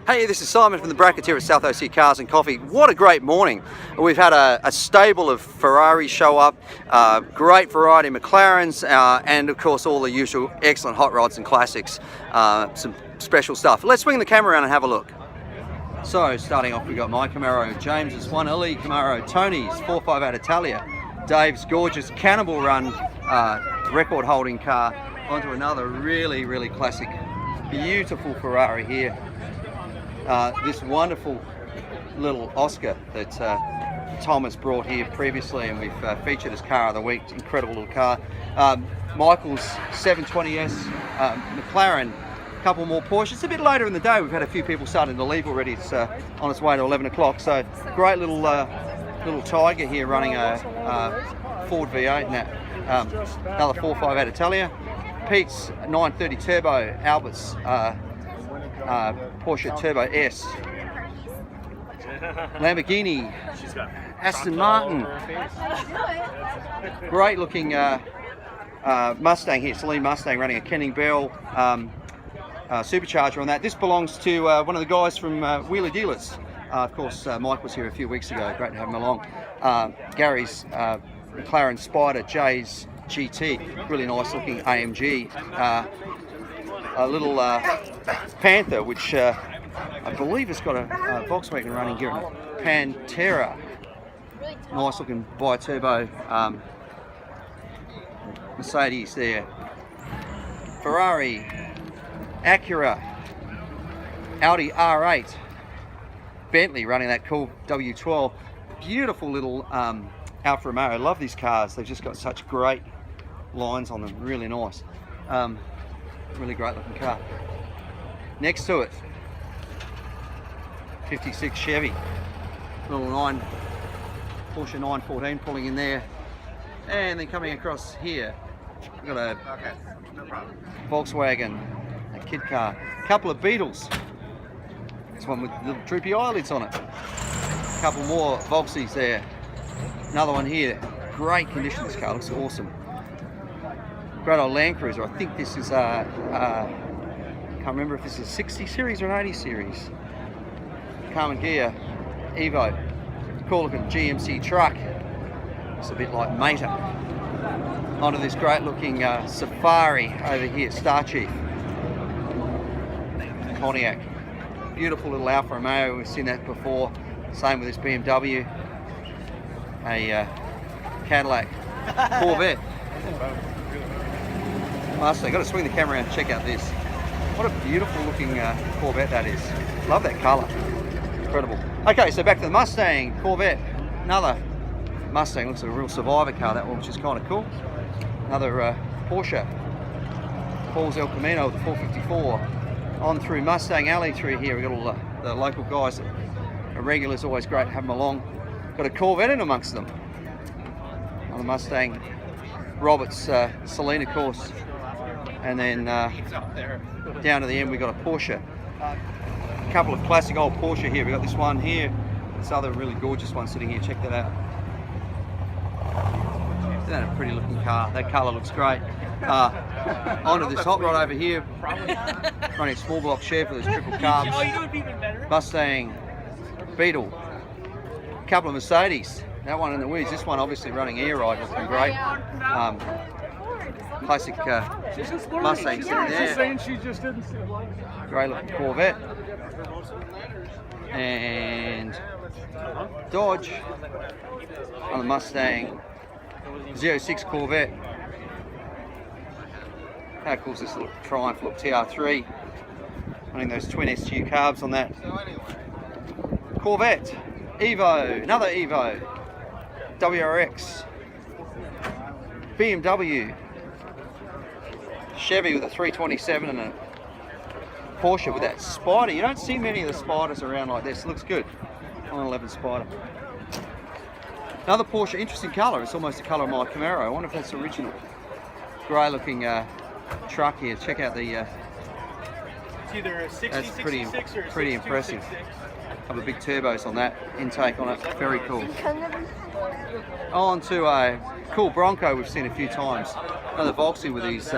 Hey, this is Simon from the Brackets here at South OC Cars and Coffee. What a great morning. We've had a stable of Ferraris show up, great variety of McLarens, and of course all the usual excellent hot rods and classics, some special stuff. Let's swing the camera around and have a look. So starting off, we've got my Camaro, James's 1LE Camaro, Tony's 458 Italia, Dave's gorgeous Cannibal Run record holding car, onto another really classic, beautiful Ferrari here. This wonderful little Oscar that Tom has brought here previously, and we've featured as car of the week. Incredible little car. Michael's 720S McLaren, a couple more Porsches. It's a bit later in the day. We've had a few people starting to leave already. It's on its way to 11 o'clock. So great little Tiger here running a Ford V8 and that. Another 458 Italia. Pete's 930 Turbo, Albert's Porsche Turbo S, Lamborghini, Aston Martin, great looking Mustang here, Celine Mustang running a Kenning Bell supercharger on that. This belongs to one of the guys from Wheeler Dealers. Of course, Mike was here a few weeks ago, great to have him along. Gary's McLaren Spider, Jay's GT, really nice looking AMG. A little Panther, which I believe has got a Volkswagen running here, Pantera. Nice looking bi-turbo Mercedes there. Ferrari, Acura, Audi R8, Bentley running that cool W12. Beautiful little Alfa Romeo. Love these cars. They've just got such great lines on them. Really nice. Really great looking car. Next to it, 56 Chevy, little Porsche 914 pulling in there, and then coming across here, we've got a Volkswagen, a kid car, a couple of Beetles. This one with little droopy eyelids on it. A couple more Volksies there. Another one here. Great condition. This car looks awesome. Great old Land Cruiser. I think this is can't remember if this is a 60 series or an 80 series. Carmen Ghia Evo. Cool looking GMC truck. It's a bit like Mater. Onto this great looking Safari over here, Star Chief. Pontiac. Beautiful little Alfa Romeo. We've seen that before. Same with this BMW. A Cadillac Corvette. Mustang. Got to swing the camera around and check out this. What a beautiful looking Corvette that is. Love that colour. Incredible. Okay, so back to the Mustang, Corvette. Another Mustang. Looks like a real survivor car, that one, which is kind of cool. Another Porsche. Paul's El Camino with the 454. On through Mustang Alley through here. We've got all the local guys that are regulars. Always great to have them along. Got a Corvette in amongst them. On the Mustang. Robert's Celine, of course. And then down to the end we got a Porsche. A couple of classic old Porsche here. We got this one here. This other really gorgeous one sitting here. Check that out. Isn't that a pretty looking car? That colour looks great. Onto this hot rod over here. Running a small block share for those triple carbs. Mustang, Beetle. A couple of Mercedes. That one in the wheels. This one obviously running air ride, looking great. Classic Mustang sitting there. Great looking Corvette. And Dodge on the Mustang 06 Corvette. How cool is this little Triumph look TR3? Running those twin SU carbs on that. Corvette, Evo, another Evo, WRX, BMW, Chevy with a 327 and a Porsche with that Spider. You don't see many of the Spiders around like this. It looks good. 911 Spider. Another Porsche, interesting colour. It's almost the colour of my Camaro. I wonder if that's original. Grey looking truck here. Check out the. It's either a 60, that's pretty 66 or a pretty 62, impressive. 66. Couple of big turbos on that intake on it. Very cool. On to a cool Bronco we've seen a few times. Another Volksy with these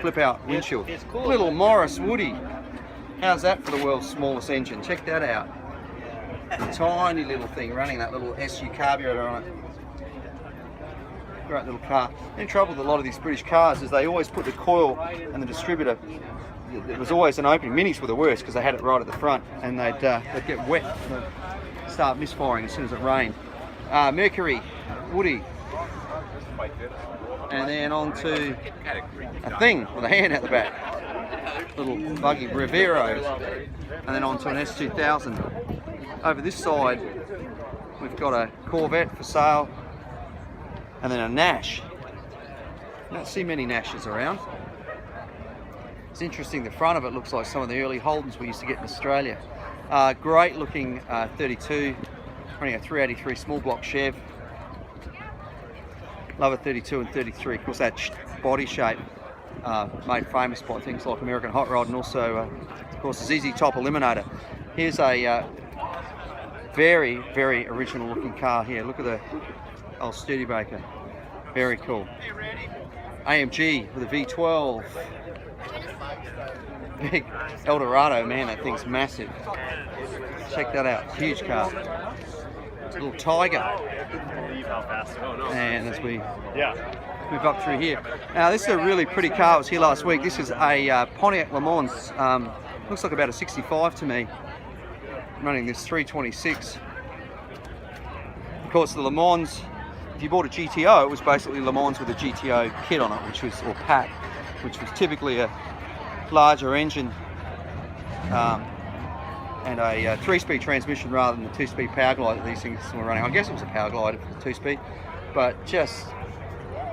flip out windshield. Little Morris Woody. How's that for the world's smallest engine? Check that out. Tiny little thing running that little SU carburetor on it. Great little car. In trouble with a lot of these British cars is they always put the coil and the distributor. There was always an opening. Minis were the worst because they had it right at the front, and they'd get wet. They'd start misfiring as soon as it rained. Mercury, Woody, and then on to a thing with a hand out the back. Little buggy Rivero, and then on to an S2000. Over this side, we've got a Corvette for sale, and then a Nash. I don't see many Nashes around. It's interesting, the front of it looks like some of the early Holdens we used to get in Australia. Great looking 32, running a 383 small block Chev. Love a 32 and 33. Of course, that body shape made famous by things like American Hot Rod, and also, of course, the ZZ Top Eliminator. Here's a very, very original looking car here. Look at the old Studebaker. Very cool. AMG with a V12. Big Eldorado, man, that thing's massive. Check that out, huge car. It's a little Tiger. And as we move up through here. Now this is a really pretty car. I was here last week. This is a Pontiac Le Mans. Looks like about a 65 to me. I'm running this 326. Of course, the Le Mans, if you bought a GTO, it was basically Le Mans with a GTO kit on it, or pack, which was typically a larger engine and a 3-speed transmission rather than the 2-speed power glide that these things were running. I guess it was a power glide for the 2-speed, but just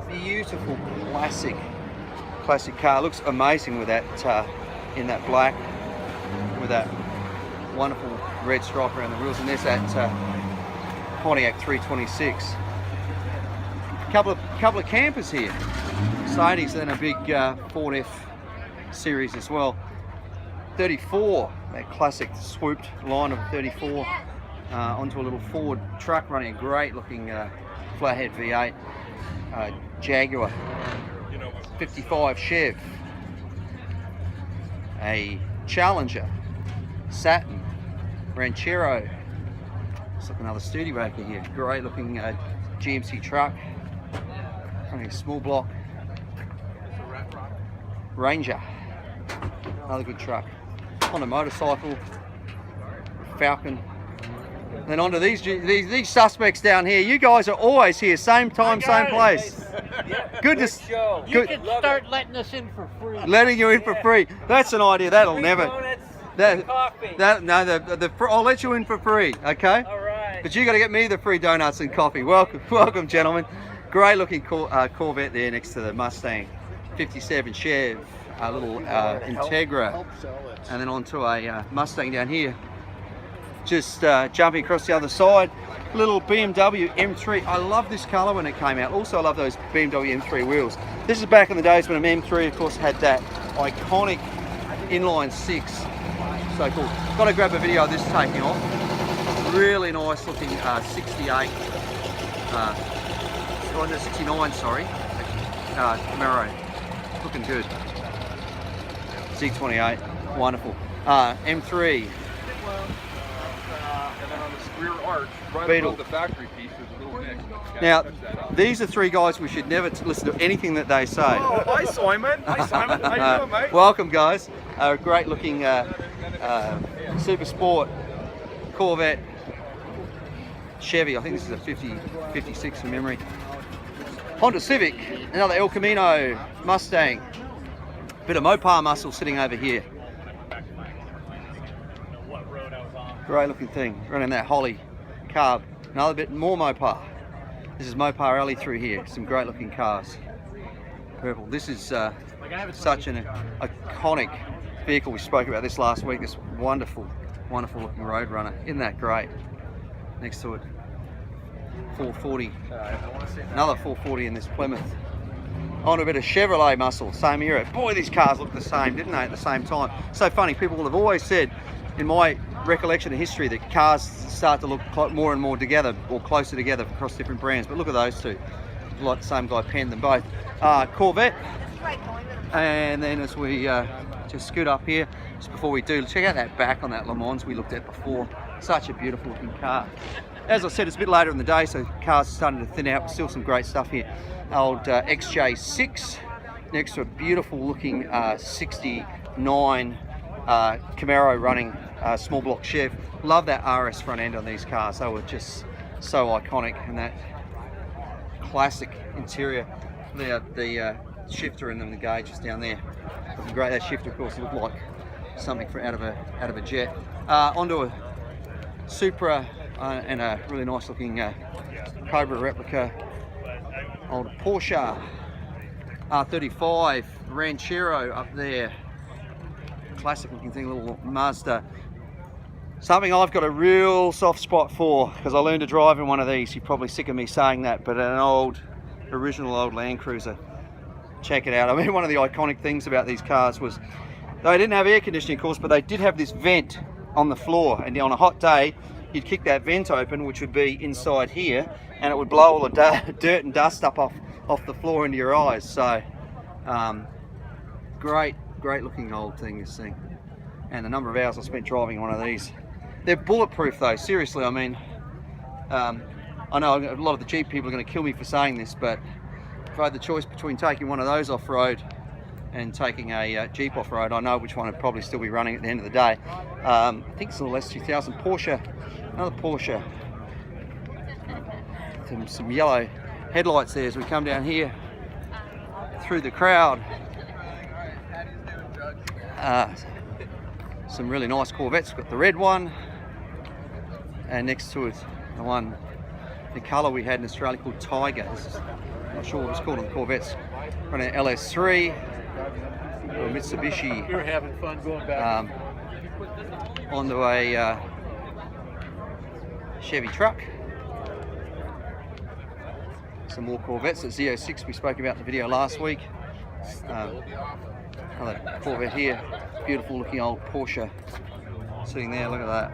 beautiful classic car. Looks amazing with that in that black with that wonderful red stripe around the wheels, and there's that Pontiac 326. Couple of campers here, Mercedes, and a big Ford F series as well. 34, that classic swooped line of 34 onto a little Ford truck running a great looking flathead V8 Jaguar. 55 Chev, a Challenger, Saturn, Ranchero. Looks like another Studebaker here. Great looking GMC truck, running a small block Ranger. Another good truck. On a motorcycle, Falcon. Then onto these suspects down here. You guys are always here, same time, same place. Good to show. You can start letting us in for free. Letting you in for free. That's an idea. That'll never. Coffee. I'll let you in for free. Okay. All right. But you got to get me the free donuts and coffee. Welcome, gentlemen. Great looking Corvette there next to the Mustang. 57 Chev, a little Integra, and then onto a Mustang down here. Just jumping across the other side, little BMW M3. I love this colour when it came out. Also, I love those BMW M3 wheels. This is back in the days when an M3, of course, had that iconic inline 6. So cool. Got to grab a video of this taking off. Really nice looking 68. 69, sorry. Camaro. Looking good. Z28, wonderful. M3. And then on the rear arch, right Beetle. above the factory piece, there's a little nick. Now, these are three guys we should never listen to anything that they say. Oh, hi Simon. Hi Simon. How you doing, mate? Welcome, guys. Great looking Super Sport Corvette Chevy. I think this is a 56 from memory. Honda Civic, another El Camino Mustang. Bit of Mopar muscle sitting over here. Great looking thing, running that Holly carb. Another bit more Mopar. This is Mopar Alley through here. Some great looking cars. Purple. This is such an iconic vehicle. We spoke about this last week. This wonderful looking Roadrunner. Isn't that great? Next to it, 440. Another 440 in this Plymouth. On a bit of Chevrolet muscle, same era. Boy, these cars look the same, didn't they, at the same time? So funny, people have always said, in my recollection of history, that cars start to look more and more together, or closer together across different brands. But look at those two. Like the same guy penned them both. Corvette. And then as we just scoot up here, just before we do, check out that back on that Le Mans we looked at before. Such a beautiful looking car. As I said, it's a bit later in the day, so cars are starting to thin out, but still some great stuff here. Old XJ6 next to a beautiful looking 69 Camaro running small block Chev. Love that RS front end on these cars. They were just so iconic, and that classic interior. The shifter and then the gauges down there. Looking great. That shifter, of course, looked like something out of a jet. Onto a Supra and a really nice looking Cobra replica. Old Porsche R35 Ranchero up there. Classic looking thing, little Mazda. Something I've got a real soft spot for, because I learned to drive in one of these. You're probably sick of me saying that, but an original old Land Cruiser. Check it out. I mean, one of the iconic things about these cars was they didn't have air conditioning, of course, but they did have this vent on the floor, and on a hot day you'd kick that vent open, which would be inside here, and it would blow all the dirt and dust up off the floor into your eyes. So great looking old thing, this thing. And the number of hours I spent driving one of these. They're bulletproof though, seriously. I mean, I know a lot of the Jeep people are going to kill me for saying this, but if I had the choice between taking one of those off-road and taking a Jeep off-road, I know which one would probably still be running at the end of the day. I think it's an LS 2000 Porsche, another Porsche. Some yellow headlights there as we come down here through the crowd. Some really nice Corvettes. We've got the red one, and next to it the colour we had in Australia called Tiger. I'm not sure what it was called on the Corvettes. Running an LS3 or Mitsubishi. We were having fun going back. Onto a Chevy truck. Some more Corvettes. At Z06 we spoke about in the video last week. Another Corvette here. Beautiful looking old Porsche sitting there. Look at that.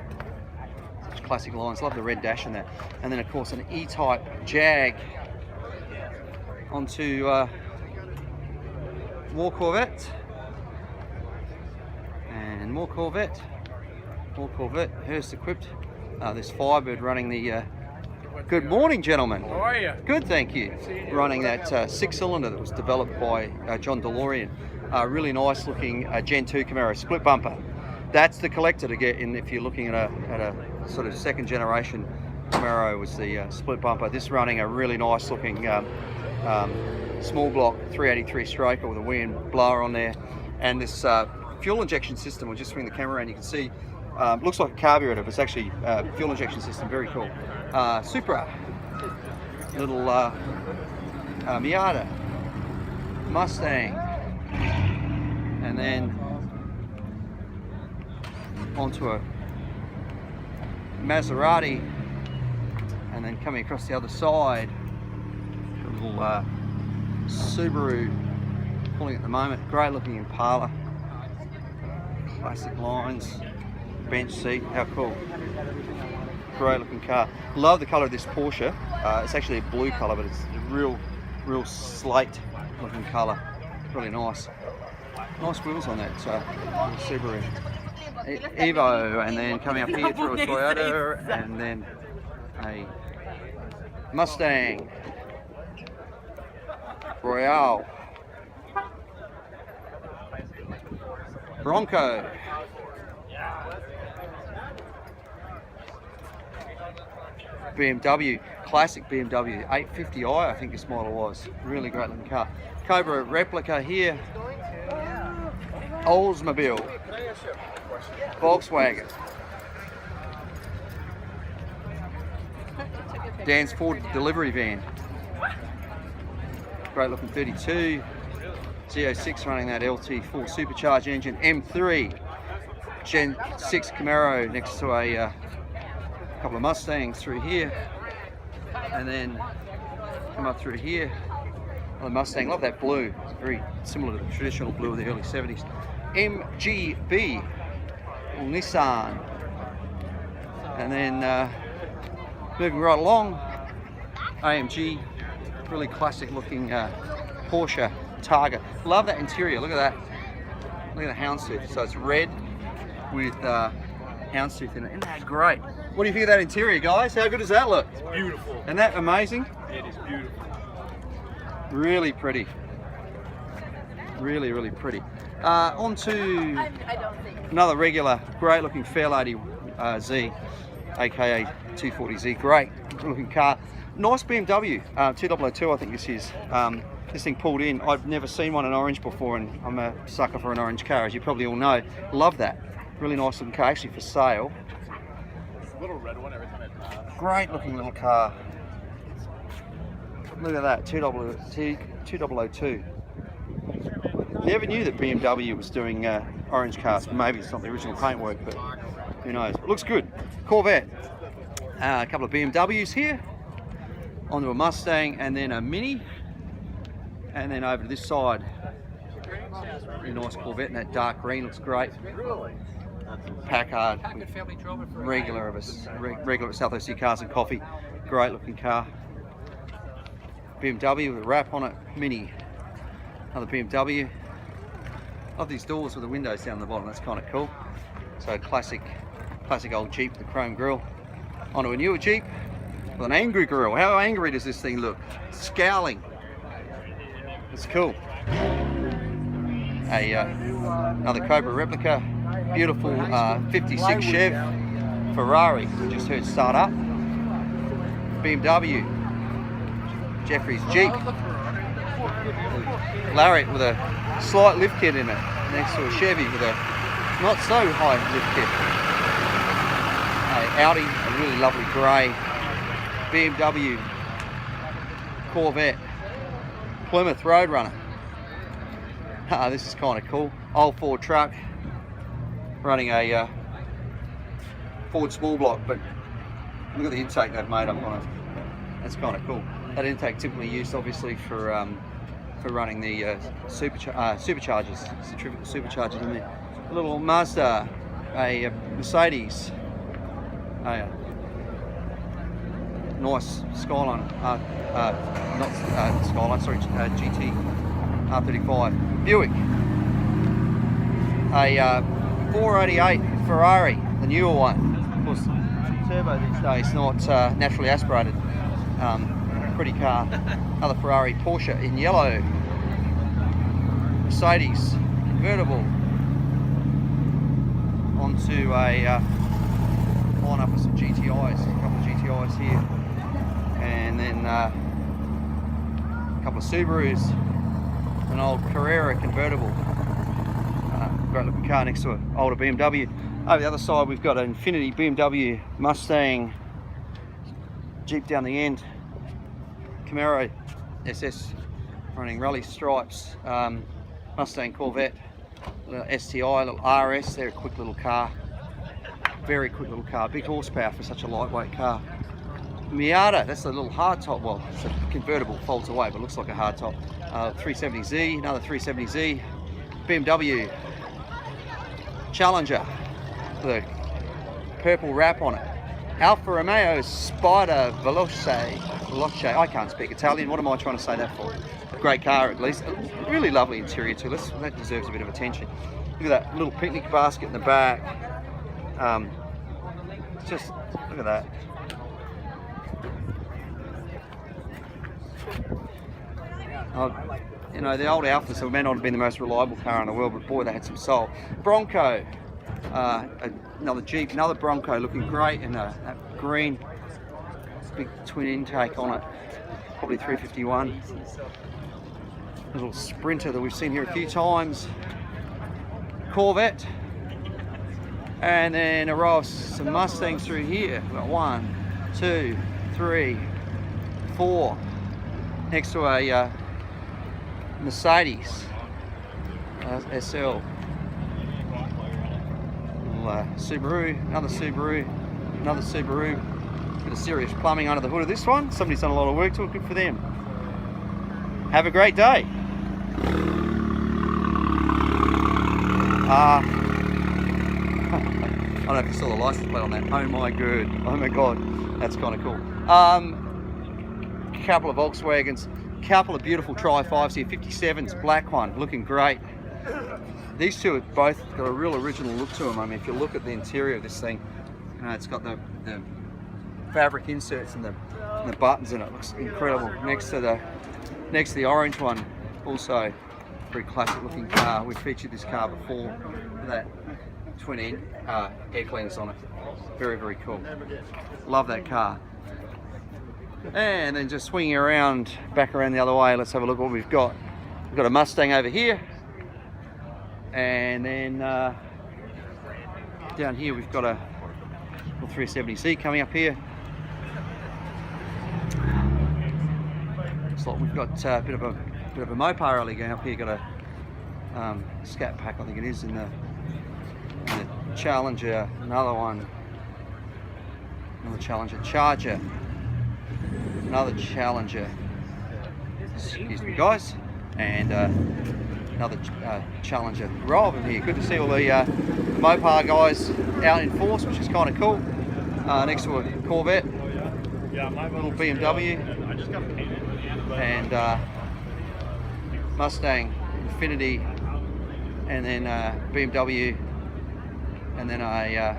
Such classic lines. Love the red dash in that. And then of course an E-Type Jag. Onto more Corvette. And more Corvette. More Corvette. Hearst equipped. This Firebird running the good morning, gentlemen. How are you? Good, thank you. Running that six-cylinder that was developed by John DeLorean. Really nice looking Gen 2 Camaro split bumper. That's the collector to get in if you're looking at a sort of second generation Camaro, was the split bumper. This running a really nice looking small block 383 Stroker with a Wian blower on there, and this fuel injection system. We'll just swing the camera around. You can see looks like a carburetor, but it's actually fuel injection system. Very cool. Supra, little Miata, Mustang, and then onto a Maserati, and then coming across the other side, a little Subaru pulling at the moment. Great looking Impala, classic lines, bench seat, how cool. Great looking car. Love the colour of this Porsche. It's actually a blue colour, but it's a real slate looking colour. Really nice. Nice wheels on that Subaru Evo, and then coming up here through a Toyota, and then a Mustang Royale, Bronco, BMW, classic BMW 850i, I think this model was. Really great looking car. Cobra replica here. Oldsmobile, Volkswagen, Dan's Ford delivery van. Great looking 32. Z06 running that LT full supercharged engine. M3 Gen 6 Camaro next to a couple of Mustangs through here, and then come up through here. Another Mustang. Love that blue. It's very similar to the traditional blue of the early 70s. MGB, Nissan, and then moving right along, AMG, really classic looking Porsche Targa. Love that interior. Look at that. Look at the houndstooth. So it's red with houndstooth in it. Isn't that great? What do you think of that interior, guys? How good does that look? It's beautiful. Isn't that amazing? It is beautiful. Really pretty. Really, really pretty. On to another regular, great looking Fairlady Z, aka 240Z. Great looking car. Nice BMW, 2002 I think this is. This thing pulled in. I've never seen one in orange before, and I'm a sucker for an orange car, as you probably all know. Love that. Really nice looking car, actually for sale. A little red one every time I pass. Great looking little car. Look at that, 2002. Never knew that BMW was doing orange cars. Maybe it's not the original paintwork, but who knows. It looks good. Corvette. A couple of BMWs here. Onto a Mustang and then a Mini. And then over to this side. Really nice Corvette in that dark green, looks great. Packard, regular at South OC Cars and Coffee. Great looking car. BMW with a wrap on it, Mini. Another BMW. Love these doors with the windows down the bottom, that's kind of cool. So classic old Jeep with the chrome grille. Onto a newer Jeep with an angry grille. How angry does this thing look? Scowling. It's cool. Another Cobra replica. Beautiful 56 Chev. Ferrari, we just heard start up. BMW. Jeffrey's Jeep. Lariat with a slight lift kit in it, next to a Chevy with a not so high lift kit. Audi, a really lovely grey. BMW. Corvette. Plymouth Roadrunner. This is kind of cool. Old Ford truck. Running a Ford small block, but look at the intake they've made up on it. That's kind of cool. That intake typically used obviously for running the superchargers, centrifugal superchargers in there. A little Mazda, a Mercedes, a nice Skyline, not Skyline, sorry, GT R35, Buick, a 488 Ferrari, the newer one. Of course, turbo these days, not naturally aspirated. Pretty car. Another Ferrari, Porsche in yellow. Mercedes convertible. Onto a line up with some GTIs, a couple of GTIs here, and then a couple of Subarus, an old Carrera convertible. Great looking car next to an older BMW. Over the other side we've got an Infiniti BMW Mustang, Jeep down the end, Camaro SS running rally stripes, Mustang Corvette, little STI, little RS, they're a quick little car. Very quick little car, big horsepower for such a lightweight car. Miata, that's a little hardtop, well it's a convertible, folds away but looks like a hardtop. 370Z, another 370Z, BMW Challenger, the purple wrap on it. Alfa Romeo Spider Veloce, I can't speak Italian, what am I trying to say that for? A great car at least, a really lovely interior too, that deserves a bit of attention. Look at that little picnic basket in the back, just look at that. You know, the old Alphas may not have been the most reliable car in the world, but boy, they had some soul. Bronco, another Jeep, another Bronco looking great in that green, big twin intake on it, probably 351. A little Sprinter that we've seen here a few times. Corvette, and then a row of some Mustangs through here. We've got 1, 2, 3, 4, next to a Mercedes SL, Subaru, another Subaru, bit of serious plumbing under the hood of this one. Somebody's done a lot of work to it, good for them. Have a great day. I don't know if you saw the license plate on that. Oh my god, that's kind of cool. Couple of Volkswagens, couple of beautiful Tri-5s here, 57s, black one, looking great. these two have both got a real original look to them. I mean, if you look at the interior of this thing, it's got the fabric inserts and the buttons in it. It looks incredible. Next to the orange one, also very classic looking car. We've featured this car before. That twin air cleaners on it. Very, very cool. Love that car. And then just swinging around, back around the other way, let's have a look at what we've got. We've got a Mustang over here. And then down here we've got a 370Z coming up here. Looks like we've got a bit of a Mopar rally going up here. Got a Scat Pack, I think it is, in the Challenger. Another Challenger Charger. Another Challenger. Excuse me, guys. And another Challenger Rob in here. Good to see all the Mopar guys out in force, which is kind of cool. Next to a Corvette, little BMW, and Mustang, Infiniti, and then BMW, and then a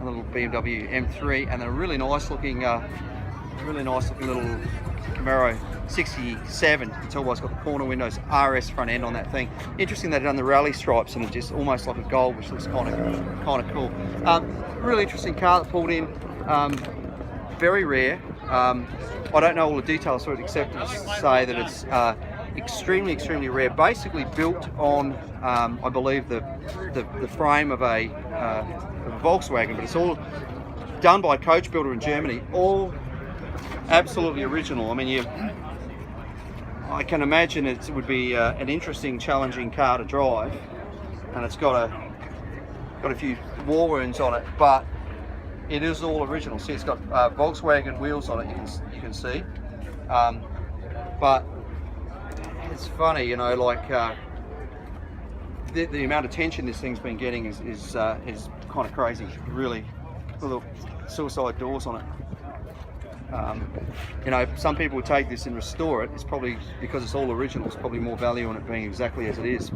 little BMW M3, and then a really nice looking little Camaro 67. You can tell why it's got the corner windows, RS front end on that thing. Interesting they've done the rally stripes and it's just almost like a gold, which looks kind of cool. Really interesting car that pulled in. Very rare. I don't know all the details to it except to say that it's extremely rare. Basically built on, I believe, the frame of a Volkswagen, but it's all done by a coach builder in Germany. All absolutely original. I mean, I can imagine it would be an interesting, challenging car to drive, and it's got a few war wounds on it, but it is all original. See, it's got Volkswagen wheels on it. You can see, but it's funny, you know, like the amount of attention this thing's been getting is kind of crazy. Really, little suicide doors on it. You know, some people would take this and restore it. It's probably because it's all original. It's probably more value on it being exactly as it is,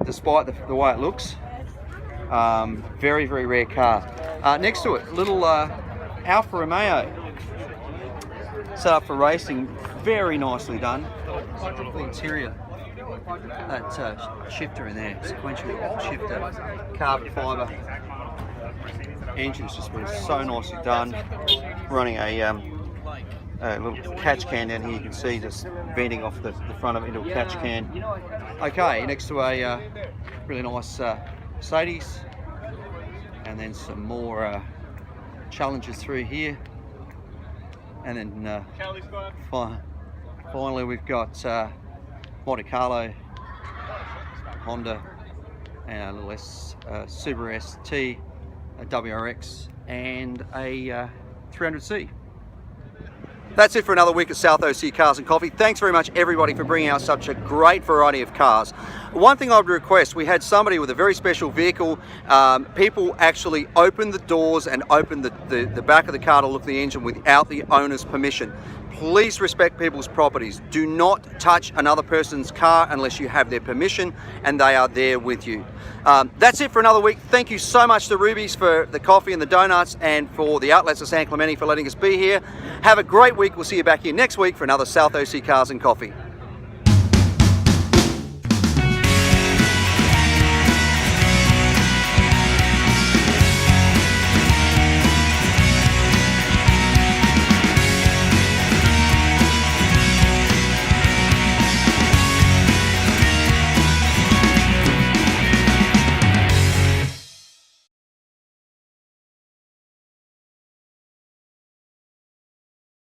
despite the way it looks. Very rare car. Next to it, little Alfa Romeo, set up for racing. Very nicely done. The interior, that shifter in there, sequential shifter, carbon fibre. Engine's just been so nicely done. Running a little catch can down here. You can see just venting off the front of it into a catch can. Okay, next to a really nice Mercedes, and then some more Challengers through here, and then finally we've got Monte Carlo, Honda, and a little Subaru ST, a WRX, and a 300C. That's it for another week at South OC Cars and Coffee. Thanks very much, everybody, for bringing out such a great variety of cars. One thing I would request, we had somebody with a very special vehicle. People actually opened the doors and opened the back of the car to look at the engine without the owner's permission. Please respect people's properties. Do not touch another person's car unless you have their permission and they are there with you. That's it for another week. Thank you so much to Ruby's for the coffee and the donuts, and for the Outlets of San Clemente for letting us be here. Have a great week. We'll see you back here next week for another South OC Cars and Coffee.